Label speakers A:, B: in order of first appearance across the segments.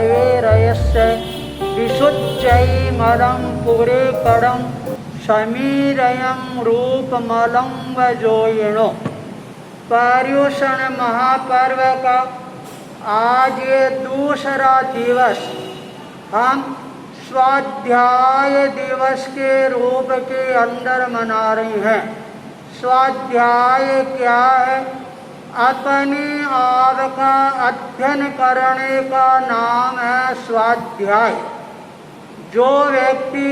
A: वैरयस्य विशुच्चैर्मलं पुरीकरं समीरयं रूपमलं वजोयिनो। पर्युषण महापर्व का आज ये दूसरा दिवस हम स्वाध्याय दिवस के रूप के अंदर मना रहे हैं। स्वाध्याय क्या है? अपने आप का अध्ययन करने का नाम है स्वाध्याय। जो व्यक्ति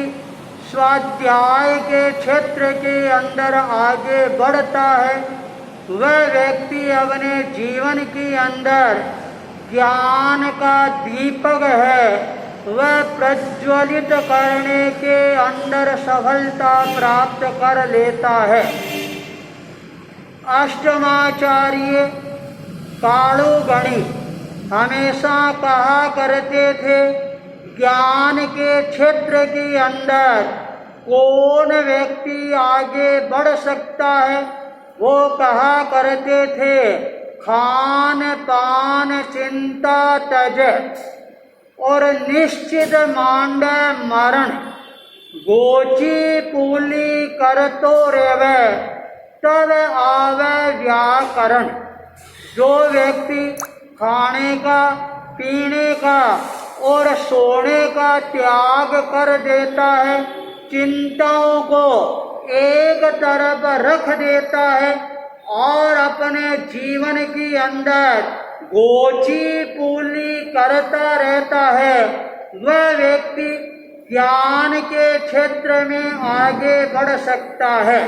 A: स्वाध्याय के क्षेत्र के अंदर आगे बढ़ता है वह व्यक्ति अपने जीवन के अंदर ज्ञान का दीपक है, वह प्रज्वलित करने के अंदर सफलता प्राप्त कर लेता है। अष्टमाचार्य कालुगणी हमेशा कहा करते थे, ज्ञान के क्षेत्र के अंदर कौन व्यक्ति आगे बढ़ सकता है? वो कहा करते थे, खान पान चिंता तज और निश्चित मांड मरण, गोची पूली कर तो रेवे तब आवे व्याकरण। जो व्यक्ति खाने का, पीने का और सोने का त्याग कर देता है, चिंताओं को एक तरफ रख देता है और अपने जीवन के अंदर गोची पूली करता रहता है, वह व्यक्ति ज्ञान के क्षेत्र में आगे बढ़ सकता है।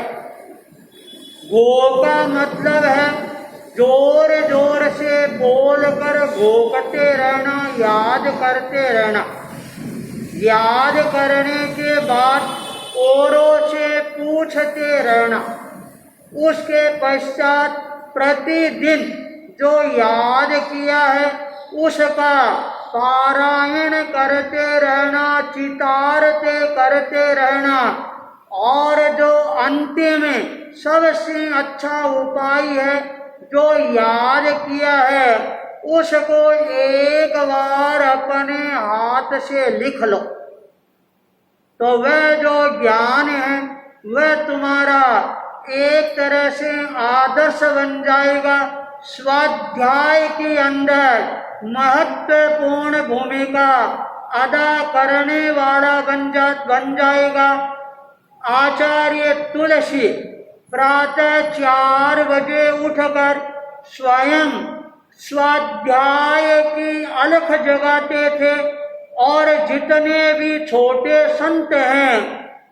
A: गो का मतलब है जोर जोर से बोलकर घोकते रहना, याद करते रहना। याद करने के बाद औरों से पूछते रहना। उसके पश्चात प्रतिदिन जो याद किया है उसका पारायण करते रहना, चितारते करते रहना। और जो अंतिम में सबसे अच्छा उपाय है, जो याद किया है उसको एक बार अपने हाथ से लिख लो, तो वह जो ज्ञान है वह तुम्हारा एक तरह से आदर्श बन जाएगा। स्वाध्याय के अंदर महत्वपूर्ण भूमिका अदा करने वाला बन जाएगा। आचार्य तुलसी प्रातः 4 बजे उठकर स्वयं स्वाध्याय की अलख जगाते थे और जितने भी छोटे संत हैं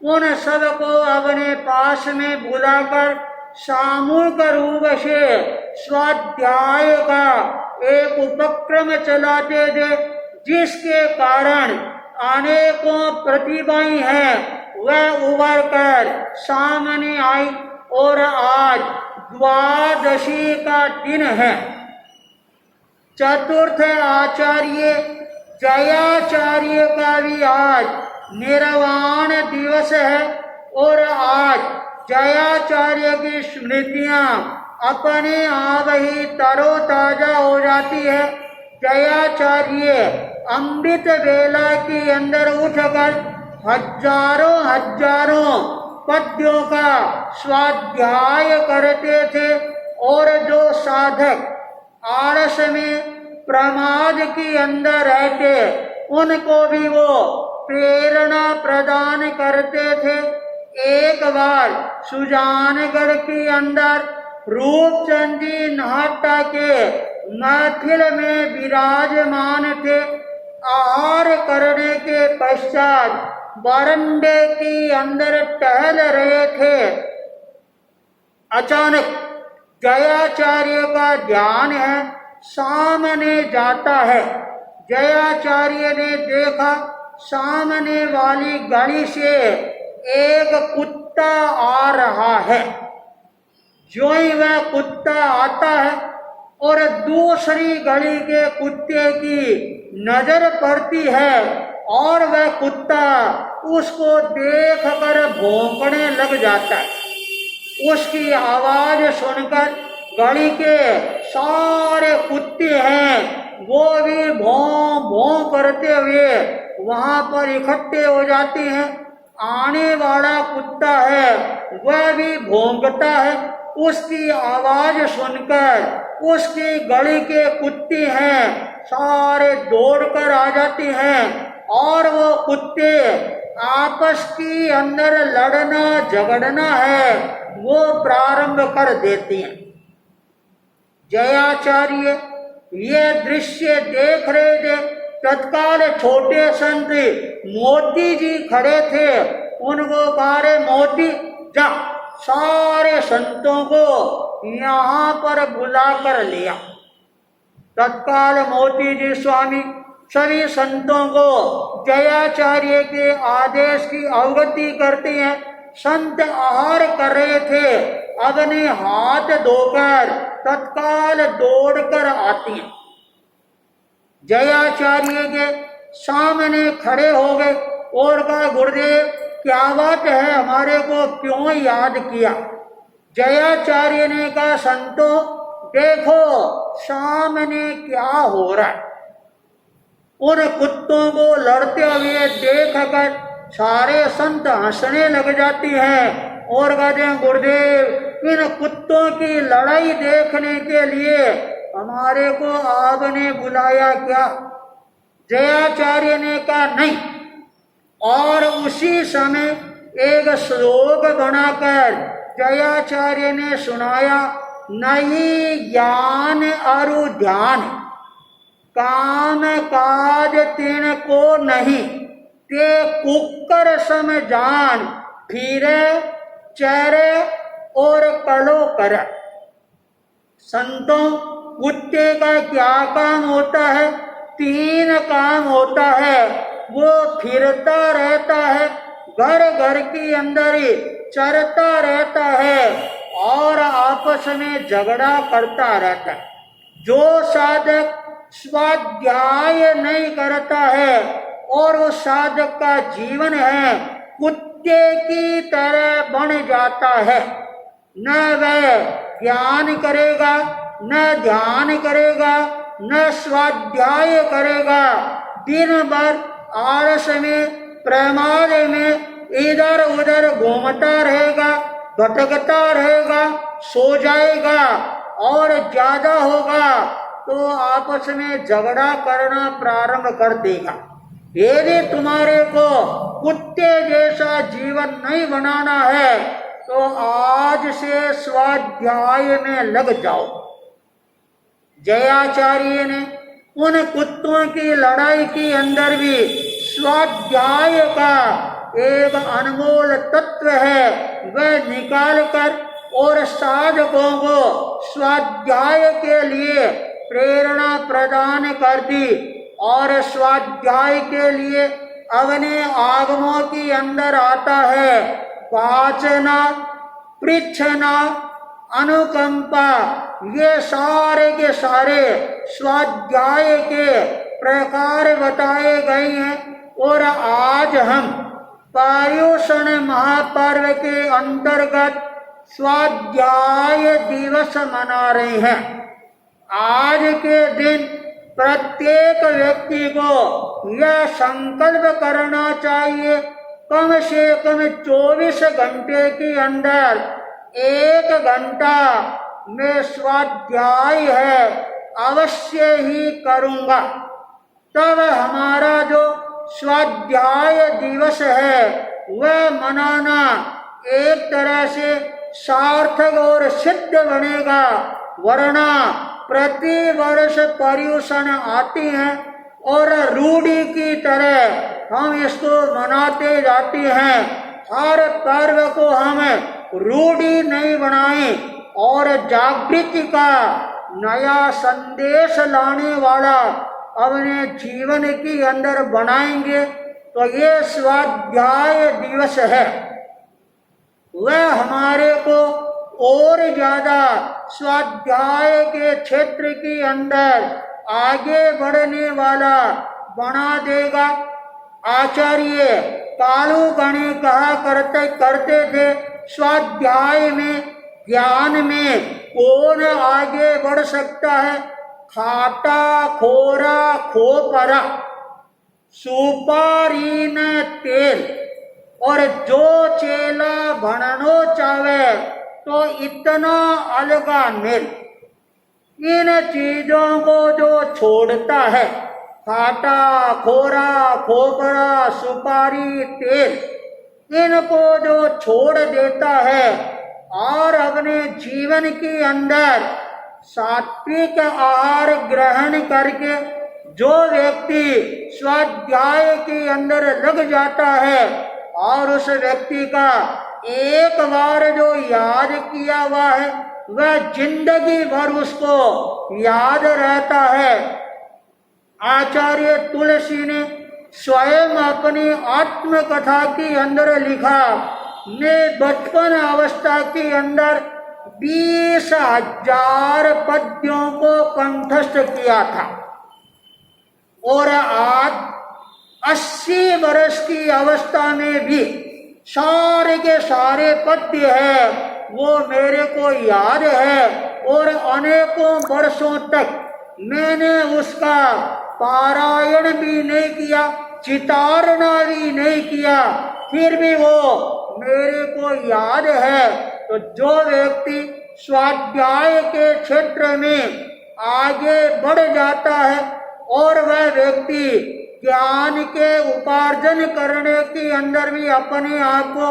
A: उन सबको अपने पास में बुलाकर सामूहिक रूप से स्वाध्याय का एक उपक्रम चलाते थे, जिसके कारण अनेकों प्रतिभाएं हैं वह उभर कर सामने आई। और आज द्वादशी का दिन है। चतुर्थ आचार्य जयाचार्य का भी आज निर्वाण दिवस है और आज जयाचार्य की स्मृतियां अपने आप ही तरोताजा हो जाती है। जयाचार्य अमृत वेला के अंदर उठकर हजारों पद्यों का स्वाध्याय करते थे और जो साधक आलस में प्रमाद के अंदर रहते उनको भी वो प्रेरणा प्रदान करते थे। एक बार सुजानगढ़ के अंदर रूपचंद जी नाहटा के महफिल में विराजमान थे। आहार करने के पश्चात बरंडे के अंदर टहल रहे थे। अचानक जयाचार्य का ध्यान है सामने जाता है। जयाचार्य ने देखा सामने वाली गली से एक कुत्ता आ रहा है। जो ही वह कुत्ता आता है और दूसरी गली के कुत्ते की नजर पड़ती है और वह कुत्ता उसको देखकर भौंकने लग जाता है। उसकी आवाज सुनकर गली के सारे कुत्ते हैं वो भी भौं भौं भौं करते हुए वहां पर इकट्ठे हो जाती हैं। आने वाला कुत्ता है वह भी भौंकता है। उसकी आवाज सुनकर उसकी गली के कुत्ते हैं सारे दौड़कर आ जाते हैं और वो कुत्ते आपस की अंदर लड़ना झगड़ना है वो प्रारंभ कर देते हैं। जयाचार्य ये दृश्य देख रहे थे। तत्काल छोटे संत मोदी जी खड़े थे। उनको कहा, मोदी जा सारे संतों को यहाँ पर बुला कर लिया। तत्काल मोती जी स्वामी सभी संतों को जयाचार्य के आदेश की अवगति करते हैं। संत आहार कर रहे थे, अपने हाथ धोकर तत्काल दौड़कर आती हैं। जयाचार्य के सामने खड़े हो गए और कहा, गुरुदेव क्या बात है, हमारे को क्यों याद किया? जयाचार्य ने कहा, संतों देखो सामने क्या हो रहा है। उन कुत्तों को लड़ते हुए देखकर सारे संत हंसने लग जाती हैं और कहते हैं, गुरुदेव इन कुत्तों की लड़ाई देखने के लिए हमारे को आपने बुलाया क्या? जयाचार्य ने कहा, नहीं। और उसी समय एक श्लोक बनाकर जयाचार्य ने सुनाया, नहीं ज्ञान अरु ध्यान काम काज तिन को नहीं, ते कुकर सम जान फिरे चेहरे और कलो कर। संतों कुत्ते का क्या काम होता है? 3 काम होता है। वो फिरता रहता है, घर घर के अंदर ही चरता रहता है और आपस में झगड़ा करता रहता है। जो साधक स्वाध्याय नहीं करता है और वो साधक का जीवन है कुत्ते की तरह बन जाता है। न वह ज्ञान करेगा, न ध्यान करेगा, न स्वाध्याय करेगा। दिन भर आलस में, प्रमाद में इधर उधर घूमता रहेगा, भटकता रहेगा, सो जाएगा और ज्यादा होगा तो आपस में झगड़ा करना प्रारंभ कर देगा। यदि तुम्हारे को कुत्ते जैसा जीवन नहीं बनाना है तो आज से स्वाध्याय में लग जाओ। जयाचार्य ने उन कुत्तों की लड़ाई के अंदर भी स्वाध्याय का एक अनमोल तत्व है वह निकाल कर और साधकों को स्वाध्याय के लिए प्रेरणा प्रदान कर दी और स्वाध्याय के लिए अपने आगमों के अंदर आता है वाचना, पृच्छना, अनुकंपा। ये सारे के सारे स्वाध्याय के प्रकार बताए गए हैं और आज हम पर्युषण महापर्व के अंतर्गत स्वाध्याय दिवस मना रहे हैं। आज के दिन प्रत्येक व्यक्ति को यह संकल्प करना चाहिए कम से कम 24 घंटे के अंदर 1 घंटा में स्वाध्याय है अवश्य ही करूँगा। तब हमारा जो स्वाध्याय दिवस है वह मनाना एक तरह से सार्थक और सिद्ध बनेगा। वरना प्रति वर्ष पर्युषण आती हैं और रूढ़ी की तरह हम इसको मनाते जाते हैं। हर पर्व को हम रूढ़ी नहीं बनाएं और जागृति का नया संदेश लाने वाला अपने जीवन के अंदर बनाएंगे तो ये स्वाध्याय दिवस है वह हमारे को और ज्यादा स्वाध्याय के क्षेत्र के अंदर आगे बढ़ने वाला बना देगा। आचार्य कालू गणे कहा करते थे स्वाध्याय में, ज्ञान में कौन आगे बढ़ सकता है? खाटा खोरा खोपरा। सुपारी न तेल। और जो चेला भणनो चावे तो इतना अलगा मिल। इन चीजों को जो छोड़ता है, खाटा खोरा खोपरा सुपारी तेल, इनको जो छोड़ देता है और अपने जीवन के अंदर सात्विक आहार ग्रहण करके जो व्यक्ति स्वाध्याय के अंदर लग जाता है और उस व्यक्ति का एक बार जो याद किया हुआ है वह जिंदगी भर उसको याद रहता है। आचार्य तुलसी ने स्वयं अपनी आत्मकथा के अंदर लिखा, मैं बचपन अवस्था के अंदर 20,000 पद्यों को कंठस्थ किया था और आज 80 वर्ष की अवस्था में भी सारे के सारे पद्य है वो मेरे को याद है और अनेकों वर्षों तक मैंने उसका पारायण भी नहीं किया, चितारना भी नहीं किया, फिर भी वो मेरे को याद है। तो जो व्यक्ति स्वाध्याय के क्षेत्र में आगे बढ़ जाता है और वह व्यक्ति ज्ञान के उपार्जन करने के अंदर भी अपने आप को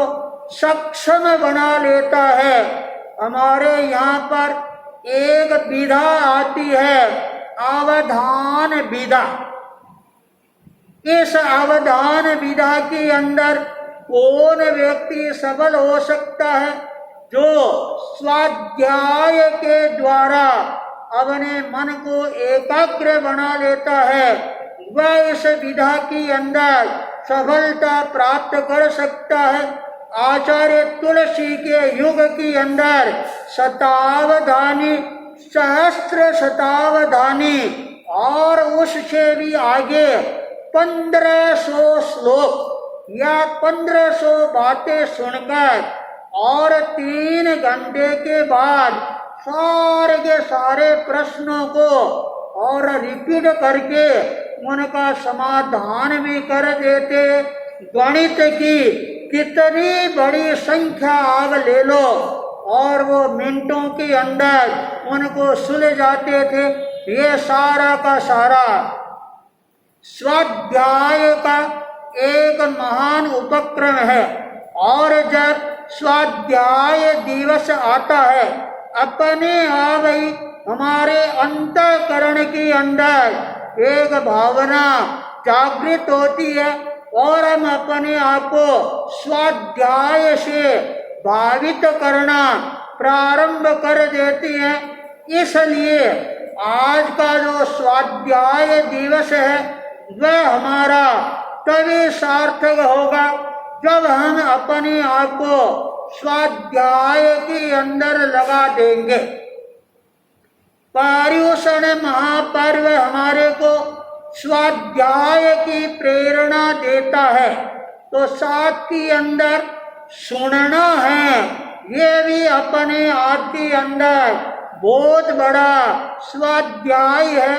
A: सक्षम बना लेता है। हमारे यहाँ पर एक विधा आती है, अवधान विधा। इस अवधान विधा के अंदर कौन व्यक्ति सफल हो सकता है? जो स्वाध्याय के द्वारा अपने मन को एकाग्र बना लेता है वह इस विधा के अंदर सफलता प्राप्त कर सकता है। आचार्य तुलसी के युग के अंदर शतावधानी, सहस्त्र शतावधानी और उससे भी आगे 1500 श्लोक या 1500 बातें सुनकर और 3 घंटे के बाद सारे के सारे प्रश्नों को और रिपीट करके उनका समाधान भी कर देते। गणित की कितनी बड़ी संख्या आग ले लो और वो मिनटों के अंदर उनको सुलझाते थे। ये सारा का सारा स्वाध्याय का एक महान उपक्रम है। और जब स्वाध्याय दिवस आता है अपने आप ही हमारे अंतःकरण के अंदर एक भावना जागृत होती है और हम अपने आप को स्वाध्याय से भावित करना प्रारंभ कर देते हैं। इसलिए आज का जो स्वाध्याय दिवस है वह हमारा तभी सार्थक होगा जब हम अपने आप को स्वाध्याय के अंदर लगा देंगे। पर्युषण महापर्व हमारे को स्वाध्याय की प्रेरणा देता है, तो साथ के अंदर सुनना है, ये भी अपने आप के अंदर बहुत बड़ा स्वाध्याय है।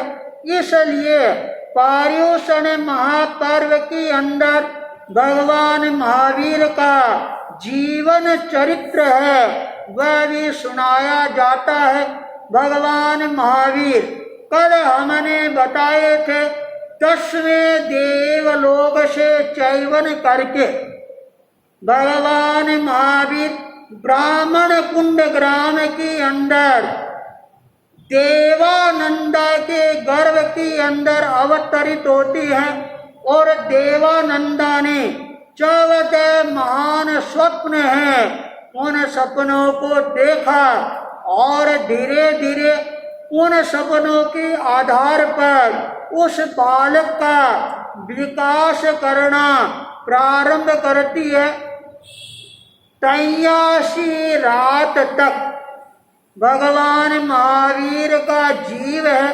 A: इसलिए पर्युषण महापर्व के अंदर भगवान महावीर का जीवन चरित्र है वह भी सुनाया जाता है। भगवान महावीर कल हमने बताए थे 10वें देवलोक से चयन करके भगवान महावीर ब्राह्मण कुंड ग्राम के अंदर देवानंदा के गर्भ के अंदर अवतरित होती है और देवानंदा ने 14 महान स्वप्न हैं उन सपनों को देखा और धीरे धीरे उन सपनों के आधार पर उस बालक का विकास करना प्रारंभ करती है। 83 रात तक भगवान महावीर का जीव है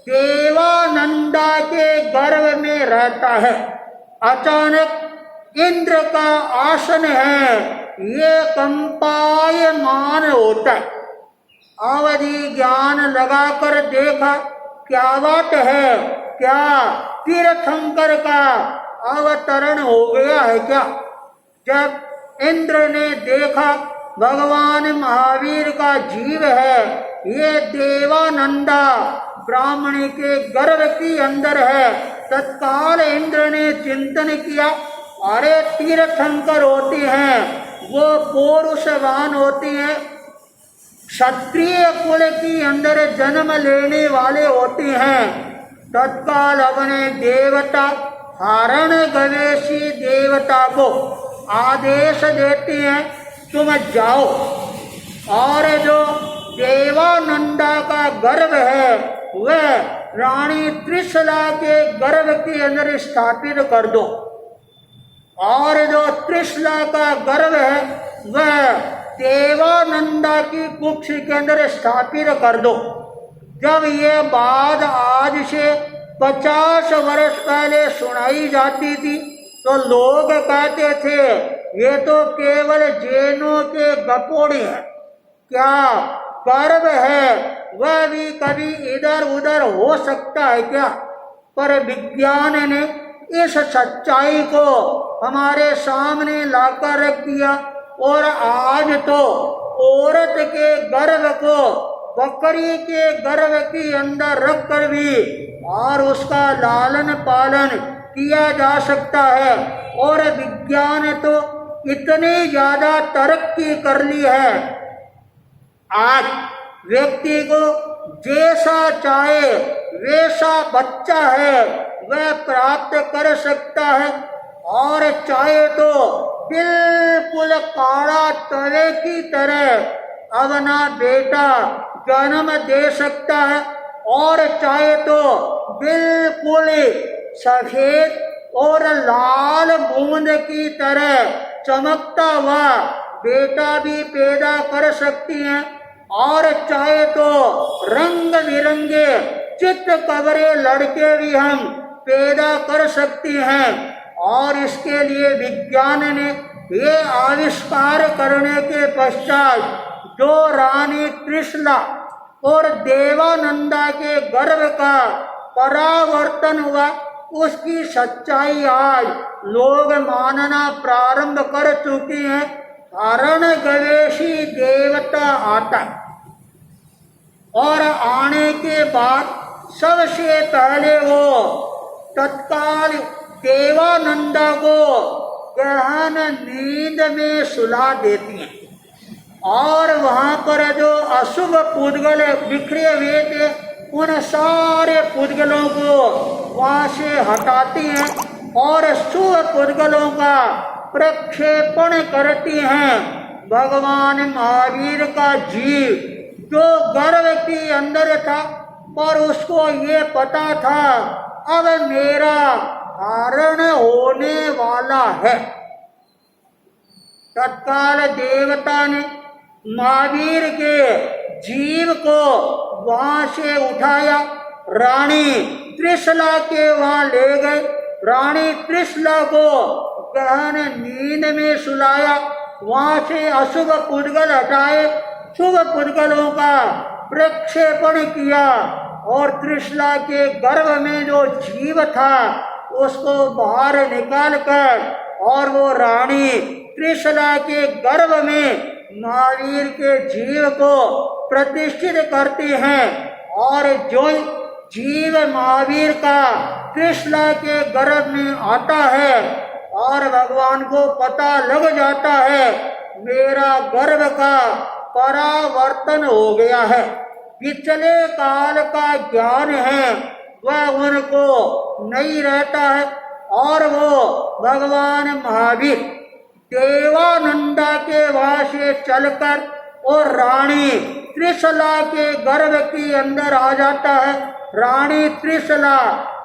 A: देवानंदा के गर्भ में रहता है। अचानक इंद्र का आसन है, ये कंपायमान होता है। अवधि ज्ञान लगाकर देखा क्या बात है, क्या तीर्थंकर का अवतरण हो गया है क्या? जब इंद्र ने देखा भगवान महावीर का जीव है, ये देवानंदा ब्राह्मणी के गर्भ के अंदर है, तत्काल इंद्र ने चिंतन किया, अरे तीर्थंकर होती हैं, वो पौरुषवान होती हैं, क्षत्रिय कुल की अंदर जन्म लेने वाले होते हैं। तत्काल अपने देवता हरण गवेशी देवता को आदेश देते हैं, तुम जाओ और जो देवानंदा का गर्भ है वह रानी त्रिशला के गर्भ के अंदर स्थापित कर दो, और जो त्रिशला का गर्भ है वह देवानंदा की कुक्ष के अंदर स्थापित कर दो। जब ये बात आज से 50 वर्ष पहले सुनाई जाती थी तो लोग कहते थे ये तो केवल जैनों के गपोड़े हैं, क्या गर्भ है वह भी कभी इधर उधर हो सकता है क्या? पर विज्ञान ने इस सच्चाई को हमारे सामने लाकर रख दिया, और आज तो औरत के गर्भ को बकरी के गर्भ के अंदर रखकर भी और उसका लालन पालन किया जा सकता है। और विज्ञान तो इतनी ज्यादा तरक्की कर ली है, आज व्यक्ति को जैसा चाहे वैसा बच्चा है वह प्राप्त कर सकता है, और चाहे तो बिल्कुल काला तवे की तरह अपना बेटा जन्म दे सकता है, और चाहे तो बिल्कुल सफेद और लाल बूंद की तरह चमकता हुआ बेटा भी पैदा कर सकती हैं, और चाहे तो रंग बिरंगे चित्त कबरे लड़के भी हम पैदा कर सकते हैं। और इसके लिए विज्ञान ने ये आविष्कार करने के पश्चात जो रानी त्रिशला और देवानंदा के गर्भ का परावर्तन हुआ उसकी सच्चाई आज लोग मानना प्रारंभ कर चुके हैं। हरण गवेशी देवता आता है, और आने के बाद सबसे पहले वो तत्काल देवानंदा को गहन नींद में सुला देती हैं, और वहाँ पर जो अशुभ पुद्गल बिखरे हुए थे उन सारे पुद्गलों को वहाँ से हटाती हैं और शुभ पुद्गलों का प्रक्षेपण करती हैं। भगवान महावीर का जीव जो गर्भ के अंदर था, पर उसको ये पता था अब मेरा हरण होने वाला है, तत्काल देवता ने महावीर के जीव को वहां से उठाया, रानी त्रिशला के वहां ले गए, रानी त्रिशला को गहन नींद में सुलाया, वहां से अशुभ पुद्गल हटाए, शुभ पुद्गलों का प्रक्षेपण किया, और त्रिशला के गर्भ में जो जीव था उसको बाहर निकाल कर और वो रानी त्रिशला के गर्भ में महावीर के जीव को प्रतिष्ठित करते हैं। और जो जीव महावीर का त्रिशला के गर्भ में आता है और भगवान को पता लग जाता है मेरा गर्भ का परावर्तन हो गया है, पिछले काल का ज्ञान है वह उनको नहीं रहता है, और वो भगवान महावीर देवानंदा के वहां से चलकर और रानी त्रिशला के गर्भ के अंदर आ जाता है। रानी त्रिशला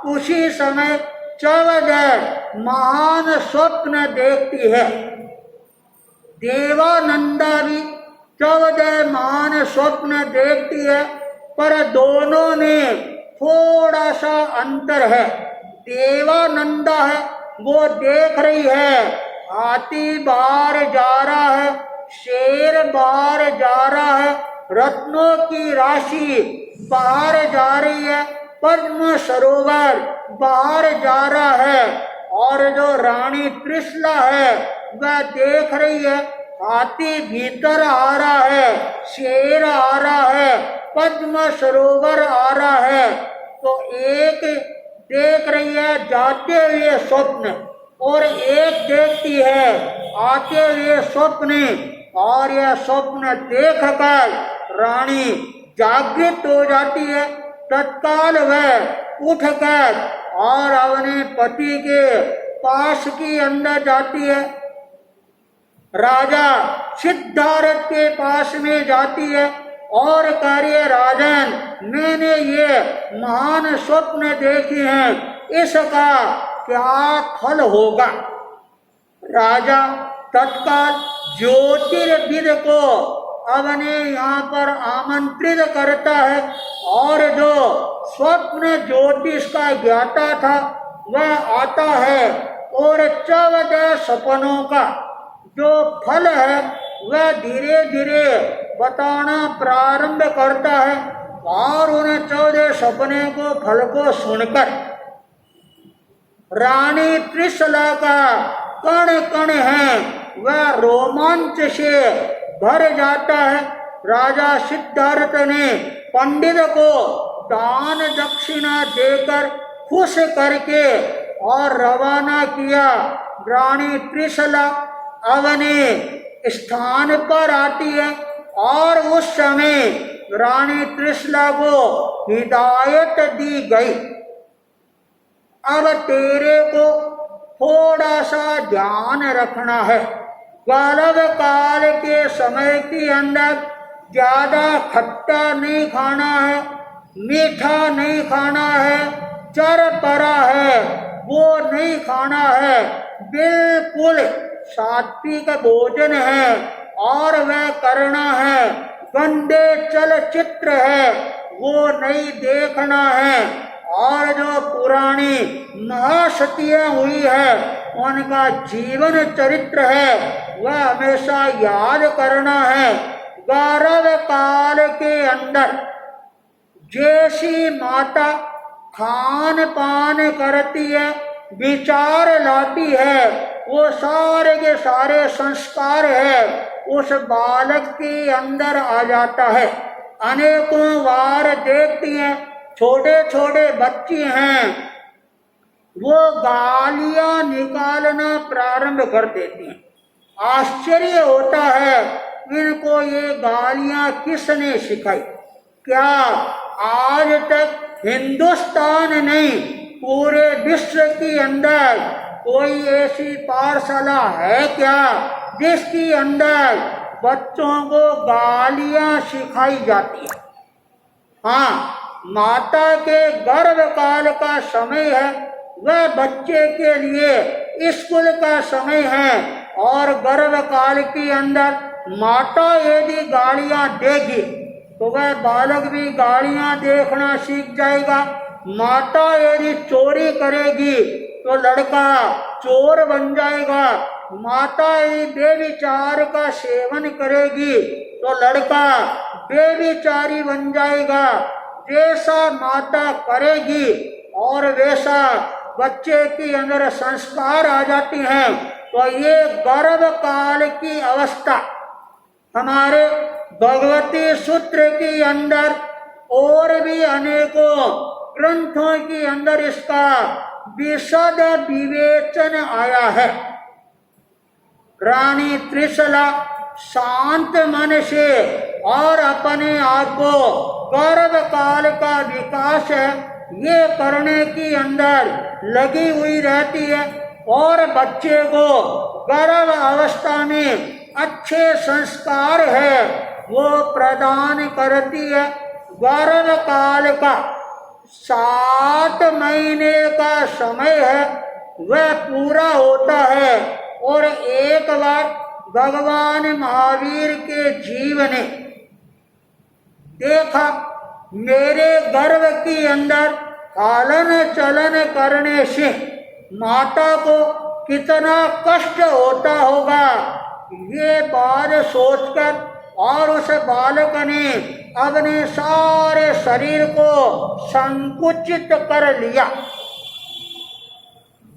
A: उसी समय 14 महान स्वप्न देखती है, देवानंदा भी 14 महान स्वप्न देखती है, पर दोनों में थोड़ा सा अंतर है। देवानंदा है वो देख रही है हाथी बाहर जा रहा है, शेर बाहर जा रहा है, रत्नों की राशि बाहर जा रही है, पद्म सरोवर बाहर जा रहा है और जो रानी त्रिशला है वह देख रही है हाथी भीतर आ रहा है, शेर आ रहा है, पद्म सरोवर आ रहा है। तो एक देख रही है जाते हुए स्वप्न और एक देखती है आते हुए स्वप्न, और यह स्वप्न देखकर रानी जागृत हो जाती है। तत्काल वह उठकर और अपने पति के पास के अंदर जाती है, राजा सिद्धार्थ के पास में जाती है और कार्य राजन, मैंने ये महान स्वप्न देखे हैं, इसका क्या फल होगा। राजा तत्काल ज्योतिर्विद को अपने यहाँ पर आमंत्रित करता है और जो स्वप्न ज्योतिष का ज्ञाता था वह आता है और 14 सपनों का जो फल है वह धीरे धीरे बताना प्रारंभ करता है। और उन 14 सपने को फल को सुनकर रानी त्रिशला का कण कण है वह रोमांच से भर जाता है। राजा सिद्धार्थ ने पंडित को दान दक्षिणा देकर खुश करके और रवाना किया। रानी त्रिशला अपने स्थान पर आती है और उस समय रानी त्रिशला को हिदायत दी गई, अब तेरे को थोड़ा सा ध्यान रखना है। गर्भ काल के समय के अंदर ज्यादा खट्टा नहीं खाना है, मीठा नहीं खाना है, चरपरा है वो नहीं खाना है, बिल्कुल सात्विक भोजन है और वह करना है। गंदे चलचित्र है वो नहीं देखना है और जो पुरानी महासतियां हुई है उनका जीवन चरित्र है वह हमेशा याद करना है। गर्भ काल के अंदर जैसी माता खान पान करती है, विचार लाती है, वो सारे के सारे संस्कार है उस बालक के अंदर आ जाता है। अनेकों बार देखती हैं छोटे छोटे बच्चे हैं वो गालियां निकालना प्रारंभ कर देती हैं। आश्चर्य होता है इनको ये गालियां किसने सिखाई। क्या आज तक हिंदुस्तान नहीं पूरे विश्व के अंदर कोई ऐसी पाठशाला है क्या जिसके अंदर बच्चों को गालियां सिखाई जाती है। हाँ, माता के गर्भ काल का समय है वह बच्चे के लिए स्कूल का समय है और गर्भ काल के अंदर माता यदि गालियां देगी तो वह बालक भी गालियां देखना सीख जाएगा। माता यदि चोरी करेगी तो लड़का चोर बन जाएगा। माता यदि बेविचार का सेवन करेगी तो लड़का बेविचारी बन जाएगा। जैसा माता करेगी और वैसा बच्चे के अंदर संस्कार आ जाती हैं। तो ये गर्भ काल की अवस्था हमारे भगवती सूत्र के अंदर और भी अनेकों ग्रंथों के अंदर इसका विशद विवेचन आया है। रानी त्रिशला शांत मन से और अपने आप को गर्भ काल का विकास है ये करने के अंदर लगी हुई रहती है और बच्चे को गर्भ अवस्था में अच्छे संस्कार है वो प्रदान करती है। गर्भ काल का 7 महीने का समय है वह पूरा होता है और एक बार भगवान महावीर के जीव ने देखा मेरे गर्भ के अंदर पालन चलन करने से माता को कितना कष्ट होता होगा। ये बात सोचकर और उस बालक ने अपने सारे शरीर को संकुचित कर लिया।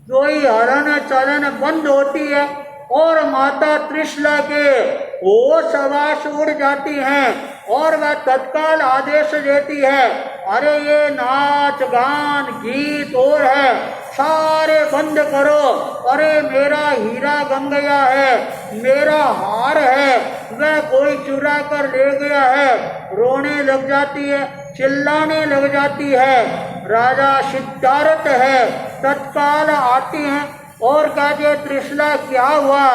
A: जो ही हलन चलन बंद होती है और माता त्रिशला के होश हवास उड़ जाती हैं और वह तत्काल आदेश देती है, अरे ये नाच गान गीत और है, सारे बंद करो। अरे मेरा हीरा गम गया है, मेरा हार है, वह कोई चुरा कर ले गया है। रोने लग जाती है, चिल्लाने लग जाती है। राजा सिद्धार्थ है, तत्काल आती हैं और कहते, त्रिशला क्या हुआ?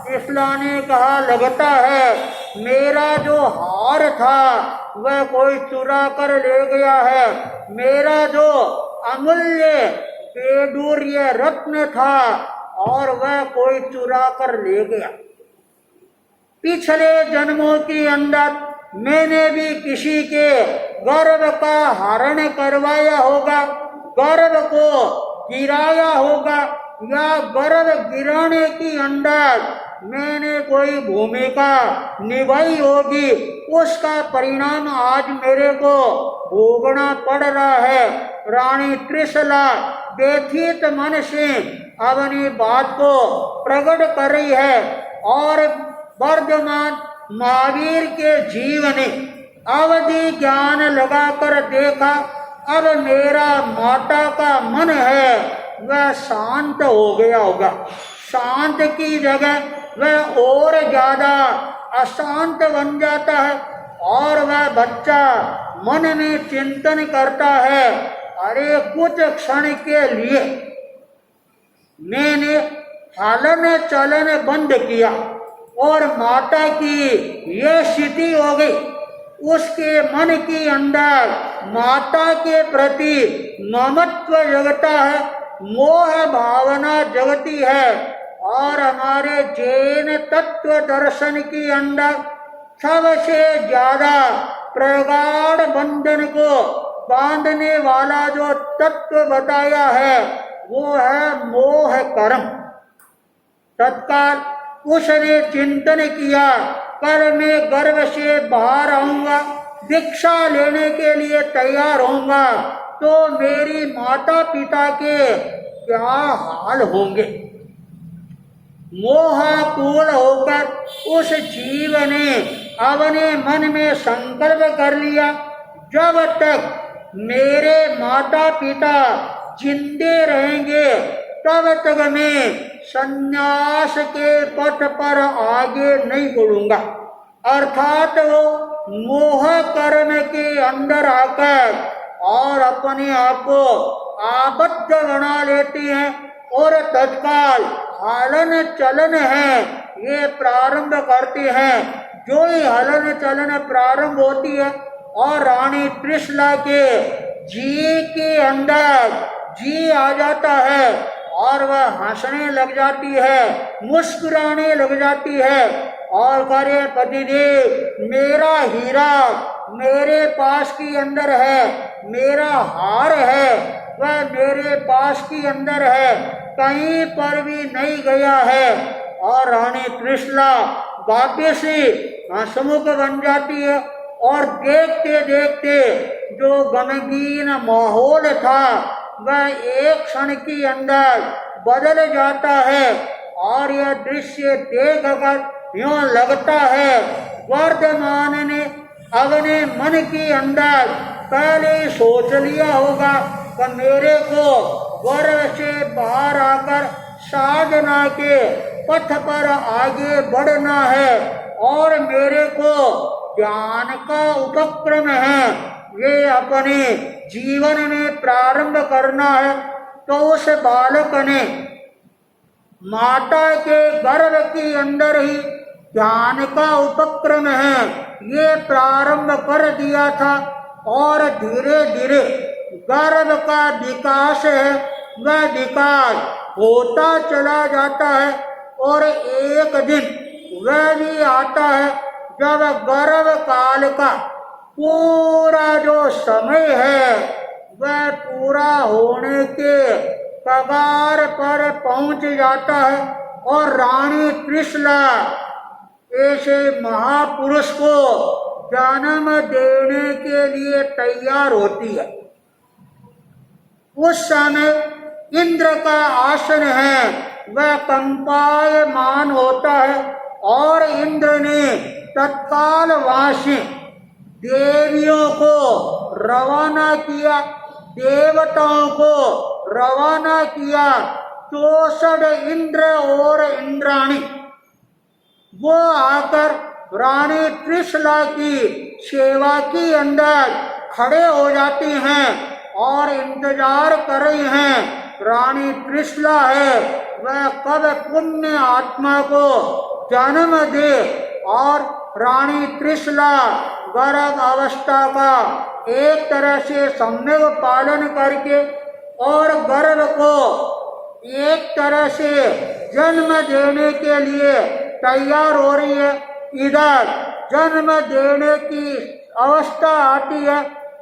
A: त्रिशला ने कहा, लगता है मेरा जो हार था वह कोई चुरा कर ले गया है, मेरा जो अमूल्य बेडूर्य रत्न था और वह कोई चुरा कर ले गया। पिछले जन्मों के अंदर मैंने भी किसी के गर्भ का हरण करवाया होगा, गर्भ को गिराया होगा, या गर्भ गिराने के अंदर मैंने कोई भूमिका निभाई होगी, उसका परिणाम आज मेरे को भोगना पड़ रहा है। रानी त्रिशला व्यथित मन से अपनी बात को प्रकट कर रही है और वर्धमान महावीर के जीव ने अवधि ज्ञान लगाकर देखा, अब मेरा माता का मन है वह शांत हो गया होगा। शांत की जगह वह और ज्यादा अशांत बन जाता है और वह बच्चा मन में चिंतन करता है, अरे कुछ क्षण के लिए मैंने हलन चलन बंद किया और माता की यह स्थिति हो गई। उसके मन के अंदर माता के प्रति ममत्व जगता है, मोह भावना जगती है और हमारे जैन तत्व दर्शन के अंदर सबसे ज्यादा प्रगाढ़ बंधन को बांधने वाला जो तत्व बताया है वो है मोह कर्म। तत्काल उसने चिंतन किया, कल मैं गर्भ से बाहर आऊंगा, दीक्षा लेने के लिए तैयार होऊंगा, तो मेरी माता पिता के क्या हाल होंगे। मोहाकुल होकर उस जीव ने अपने मन में संकल्प कर लिया, जब तक मेरे माता पिता जिंदे रहेंगे तब तक मैं संन्यास के पथ पर आगे नहीं बढ़ूंगा। अर्थात वो मोह कर्म के अंदर आकर और अपने आप को आबद्ध बना लेती हैं और तत्काल हलन चलन है ये प्रारंभ करती हैं। जो ही हलन चलन प्रारंभ होती है और रानी त्रिशला के जी के अंदर जी आ जाता है और वह हंसने लग जाती है, मुस्कुराने लग जाती है और करे, पतिदेव मेरा हीरा मेरे पास के अंदर है, मेरा हार है वह मेरे पास के अंदर है, कहीं पर भी नहीं गया है। और रानी त्रिशला वापस से हंसमुख बन जाती है और देखते देखते जो गमगीन माहौल था वह एक क्षण के अंदर बदल जाता है और यह दृश्य देखकर यूं लगता है वर्धमान ने अपने मन के अंदर पहले सोच लिया होगा कि मेरे को गर्भ से बाहर आकर साधना के पथ पर आगे बढ़ना है और मेरे को ज्ञान का उपक्रम है ये अपने जीवन में प्रारंभ करना है। तो उस बालक ने माता के गर्भ के अंदर ही ज्ञान का उपक्रम है ये प्रारंभ कर दिया था और धीरे धीरे गर्भ का विकास है वह विकास होता चला जाता है और एक दिन वह भी आता है जब गर्भ काल का पूरा जो समय है वह पूरा होने के कगार पर पहुंच जाता है और रानी त्रिशला ऐसे महापुरुष को जन्म देने के लिए तैयार होती है। उस समय इंद्र का आसन है वह कंपायमान होता है और इंद्र ने तत्काल वहां से देवियों को रवाना किया, देवताओं को रवाना किया। 64 इंद्र और इंद्राणी वो आकर रानी त्रिशला की सेवा के अंदर खड़े हो जाती हैं और इंतजार कर रही हैं। रानी त्रिशला है वह कब पुण्य आत्मा को जन्म दे और रानी त्रिशला गर्भ अवस्था का एक तरह से सम्यक पालन करके और गर्भ को एक तरह से जन्म देने के लिए तैयार हो रही है। इधर जन्म देने की अवस्था आती है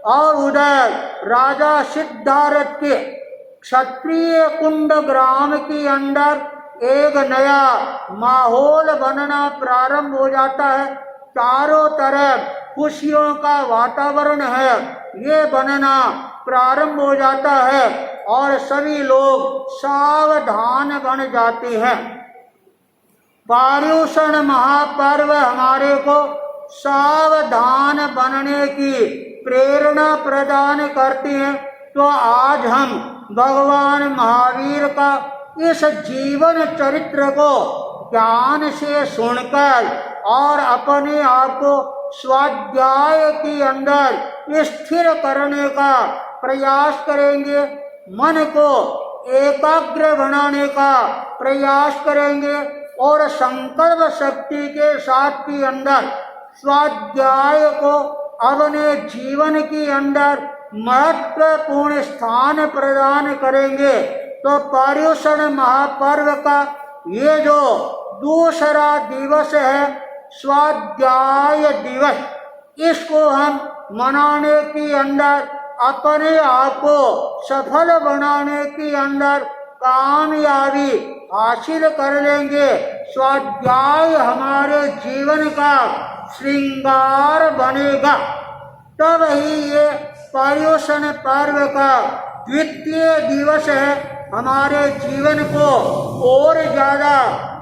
A: और उधर राजा सिद्धार्थ के क्षत्रिय कुंड ग्राम के अंदर एक नया माहौल बनना प्रारंभ हो जाता है। चारों तरफ खुशियों का वातावरण है, ये बनना प्रारंभ हो जाता है और सभी लोग सावधान बन जाते हैं। पर्युषण महापर्व हमारे को सावधान बनने की प्रेरणा प्रदान करते हैं। तो आज हम भगवान महावीर का इस जीवन चरित्र को ध्यान से सुनकर और अपने आप को स्वाध्याय के अंदर स्थिर करने का प्रयास करेंगे, मन को एकाग्र बनाने का प्रयास करेंगे और संकल्प शक्ति के साथ के अंदर स्वाध्याय को अपने जीवन के अंदर महत्वपूर्ण स्थान प्रदान करेंगे। तो पर्युषण महापर्व का ये जो दूसरा दिवस है स्वाध्याय दिवस, इसको हम मनाने के अंदर अपने आप को सफल बनाने के अंदर कामयाबी हासिल कर लेंगे। स्वाध्याय हमारे जीवन का श्रृंगार बनेगा, तब ही ये पर्युषण पर्व का द्वितीय दिवस है हमारे जीवन को और ज्यादा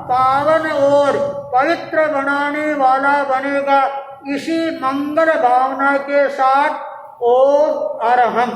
A: पावन और पवित्र बनाने वाला बनेगा। इसी मंगल भावना के साथ ओम अरहम।